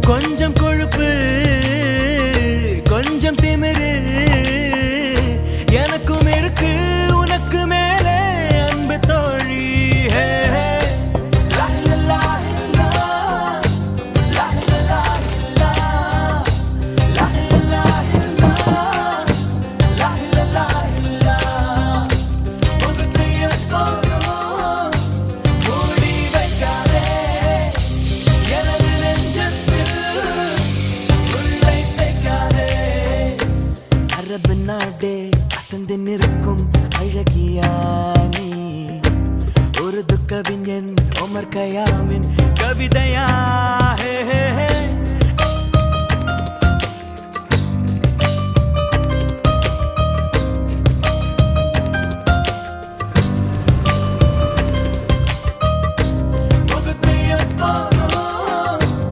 கொஞ்சம் கொழுப்பு கொஞ்சம் திமிரு எனக்கும் இருக்கு உனக்கு மேலே அன்பு தோழி. அரபு நாடே அசந்து நிறுத்த